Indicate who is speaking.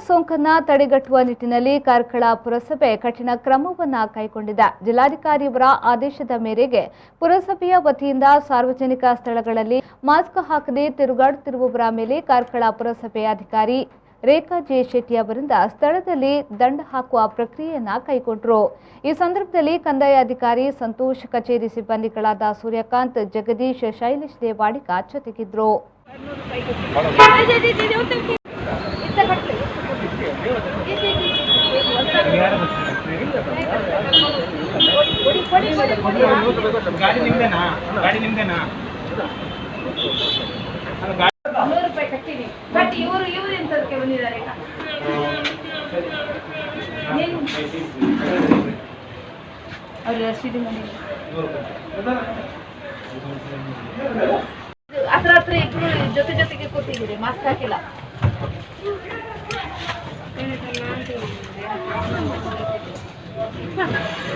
Speaker 1: ಸೋಂಕನ್ನು ತಡೆಗಟ್ಟುವ ನಿಟ್ಟಿನಲ್ಲಿ ಕಾರ್ಕಳ ಪುರಸಭೆ ಕಠಿಣ ಕ್ರಮವನ್ನು ಕೈಗೊಂಡಿದೆ. ಜಿಲ್ಲಾಧಿಕಾರಿಯವರ ಆದೇಶದ ಮೇರೆಗೆ ಪುರಸಭೆಯ ವತಿಯಿಂದ ಸಾರ್ವಜನಿಕ ಸ್ಥಳಗಳಲ್ಲಿ ಮಾಸ್ಕ್ ಹಾಕದೆ ತಿರುಗಾಡುತ್ತಿರುವವರ ಮೇಲೆ ಕಾರ್ಕಳ ಪುರಸಭೆ ಅಧಿಕಾರಿ ರೇಖಾ ಜೆ ಶೆಟ್ಟಿ ಅವರಿಂದ ಸ್ಥಳದಲ್ಲಿ ದಂಡ ಹಾಕುವ ಪ್ರಕ್ರಿಯೆಯನ್ನು ಕೈಗೊಂಡರು. ಈ ಸಂದರ್ಭದಲ್ಲಿ ಕಂದಾಯ ಅಧಿಕಾರಿ ಸಂತೋಷ್, ಕಚೇರಿ ಸಿಬ್ಬಂದಿಗಳಾದ ಸೂರ್ಯಕಾಂತ್, ಜಗದೀಶ್, ಶೈಲೇಶ್ ದೇವಾಡಿಗ ಜೊತೆಗಿದ್ರು.
Speaker 2: ಬಟ್ ಇವರು ಎಂತದಕ್ಕೆ ಬಂದಿದ್ದಾರೆ ಹತ್ರ ಇಬ್ರು ಜೊತೆಗೆ ಕೂತಿದ್ದೀರಿ, ಮಾಸ್ಕ್ ಹಾಕಿಲ್ಲ.